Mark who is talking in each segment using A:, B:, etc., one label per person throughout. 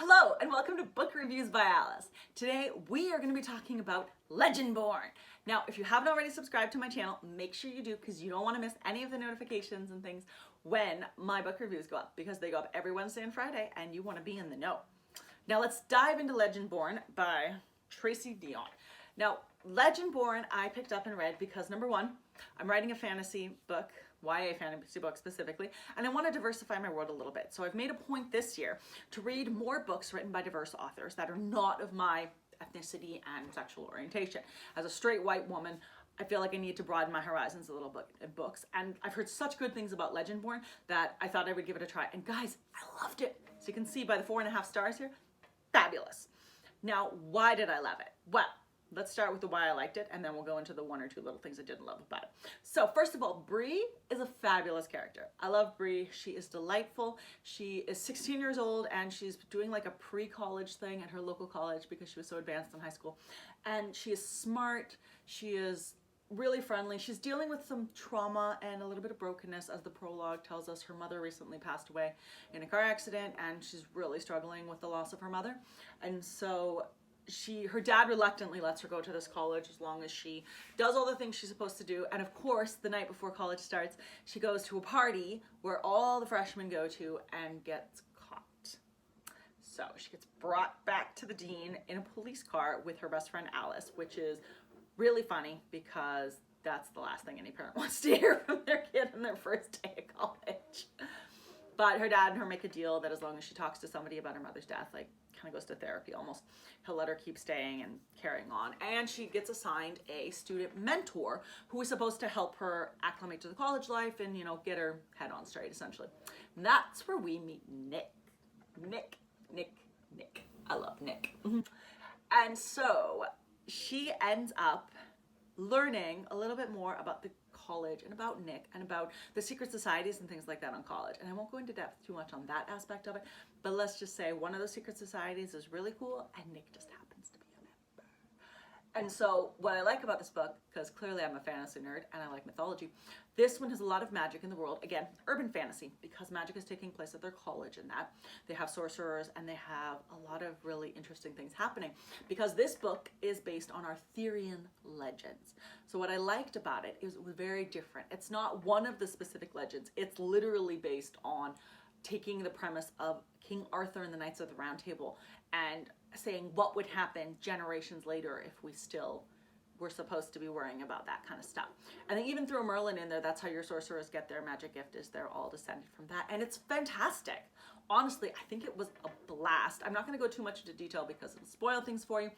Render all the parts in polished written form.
A: Hello and welcome to Book Reviews by Alice. Today we are going to be talking about Legendborn. Now if you haven't already subscribed to my channel, make sure you do because you don't want to miss any of the notifications and things when my book reviews go up, because they go up every Wednesday and Friday and you want to be in the know. Now let's dive into Legendborn by Tracy Deonn. Now Legendborn I picked up and read because number one, I'm writing a fantasy book, YA fantasy book specifically, and I want to diversify my world a little bit. So I've made a point this year to read more books written by diverse authors that are not of my ethnicity and sexual orientation. As a straight white woman, I feel like I need to broaden my horizons a little bit in books, and I've heard such good things about Legendborn that I thought I would give it a try. And guys, I loved it. So you can see by the 4.5 stars here, fabulous. Now, why did I love it? Well, let's start with the why I liked it, and then we'll go into the one or two little things I didn't love about it. So first of all, Bree is a fabulous character. I love Bree. She is delightful. She is 16 years old, and she's doing like a pre-college thing at her local college because she was so advanced in high school. And she is smart. She is really friendly. She's dealing with some trauma and a little bit of brokenness, as the prologue tells us. Her mother recently passed away in a car accident, and she's really struggling with the loss of her mother. And so her dad reluctantly lets her go to this college as long as she does all the things she's supposed to do. And of course, the night before college starts, she goes to a party where all the freshmen go to and gets caught. So she gets brought back to the dean in a police car with her best friend Alice, which is really funny because that's the last thing any parent wants to hear from their kid on their first day of college. But her dad and her make a deal that as long as she talks to somebody about her mother's death, like kind of goes to therapy almost, he'll let her keep staying and carrying on. And she gets assigned a student mentor who is supposed to help her acclimate to the college life and, you know, get her head on straight, essentially. And that's where we meet Nick. Nick. I love Nick. And so she ends up learning a little bit more about the college and about Nick and about the secret societies and things like that on college. And I won't go into depth too much on that aspect of it, but let's just say one of those secret societies is really cool and Nick just happens to be a member. And so what I like about this book, because clearly I'm a fantasy nerd and I like mythology, this one has a lot of magic in the world. Again, urban fantasy, because magic is taking place at their college and that. They have sorcerers and they have a lot of really interesting things happening because this book is based on Arthurian legends. So what I liked about it is it was very different. It's not one of the specific legends. It's literally based on taking the premise of King Arthur and the Knights of the Round Table and saying what would happen generations later if we still were supposed to be worrying about that kind of stuff. And then even throw Merlin in there, that's how your sorcerers get their magic gift, is they're all descended from that. And it's fantastic. Honestly, I think it was a blast. I'm not going to go too much into detail because it'll spoil things for you,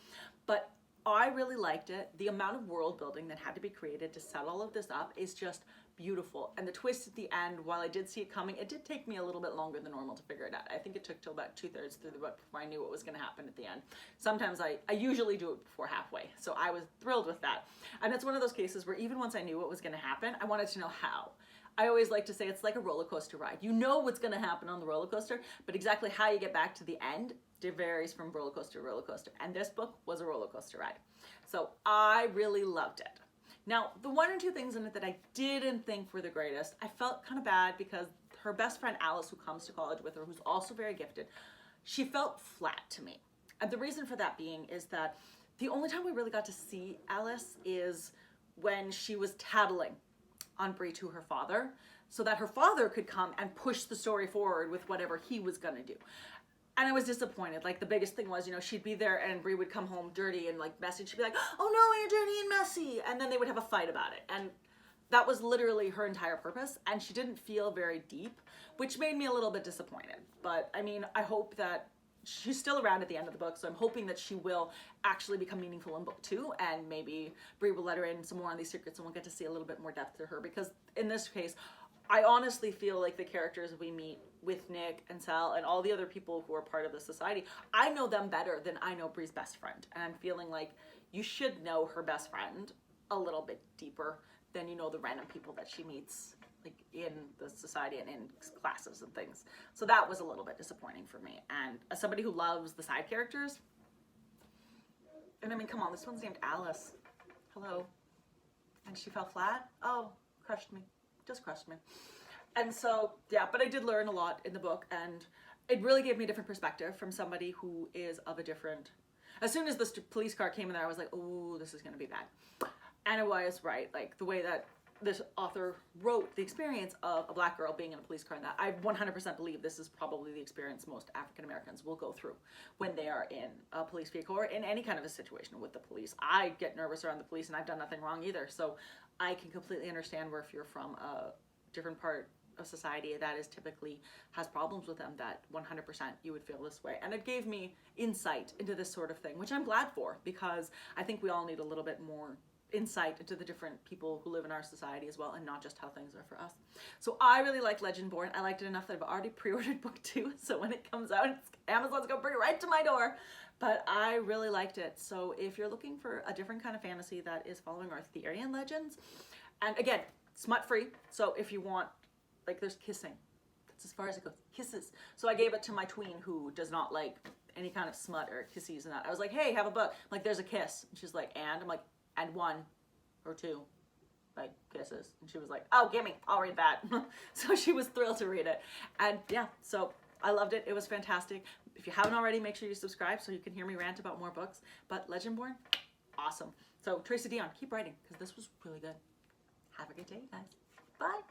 A: but I really liked it. The amount of world building that had to be created to set all of this up is just beautiful. And the twist at the end, while I did see it coming, it did take me a little bit longer than normal to figure it out. I think it took till about 2/3 through the book before I knew what was going to happen at the end. Sometimes I usually do it before halfway, so I was thrilled with that. And it's one of those cases where even once I knew what was going to happen, I wanted to know how. I always like to say it's like a roller coaster ride. You know what's going to happen on the roller coaster, but exactly how you get back to the end, it varies from roller coaster to roller coaster. And this book was a roller coaster ride. So I really loved it. Now, the one or two things in it that I didn't think were the greatest, I felt kind of bad because her best friend Alice, who comes to college with her, who's also very gifted, she felt flat to me. And the reason for that being is that the only time we really got to see Alice is when she was tattling on Bree to her father so that her father could come and push the story forward with whatever he was going to do. And I was disappointed. Like the biggest thing was, you know, she'd be there and Bree would come home dirty and like messy. She'd be like, oh no, you're dirty and messy. And then they would have a fight about it. And that was literally her entire purpose. And she didn't feel very deep, which made me a little bit disappointed. But I mean, I hope that she's still around at the end of the book. So I'm hoping that she will actually become meaningful in book 2. And maybe Bree will let her in some more on these secrets and we'll get to see a little bit more depth to her. Because in this case, I honestly feel like the characters we meet with Nick and Sal and all the other people who are part of the society, I know them better than I know Bree's best friend. And I'm feeling like you should know her best friend a little bit deeper than you know the random people that she meets like in the society and in classes and things. So that was a little bit disappointing for me. And as somebody who loves the side characters, and I mean, come on, this one's named Alice. Hello. And she fell flat? Oh, crushed me. Just crushed me. And so, yeah, but I did learn a lot in the book, and it really gave me a different perspective from somebody who is of a different, as soon as the police car came in there, I was like, oh, this is going to be bad. And it was, right, like the way that this author wrote the experience of a black girl being in a police car, and that I 100% believe this is probably the experience most African Americans will go through when they are in a police vehicle or in any kind of a situation with the police. I get nervous around the police, and I've done nothing wrong either, so I can completely understand where if you're from a different part of society that is typically has problems with them, that 100% you would feel this way. And it gave me insight into this sort of thing, which I'm glad for, because I think we all need a little bit more insight into the different people who live in our society as well, and not just how things are for us. So I really like Legendborn. I liked it enough that I've already pre-ordered book 2, so when it comes out, Amazon's gonna bring it right to my door. But I really liked it. So if you're looking for a different kind of fantasy that is following Arthurian legends, and again, smut-free, so if you want, like, there's kissing. That's as far as it goes. Kisses. So I gave it to my tween who does not like any kind of smut or kissies and that. I was like, hey, have a book. I'm like, there's a kiss. And she's like, and? I'm like, and 1 or 2 like kisses. And she was like, oh, gimme, I'll read that. So she was thrilled to read it. And yeah, so I loved it. It was fantastic. If you haven't already, make sure you subscribe so you can hear me rant about more books. But Legendborn, awesome. So Tracy, Deonn, keep writing, because this was really good. Have a good day, guys. Bye.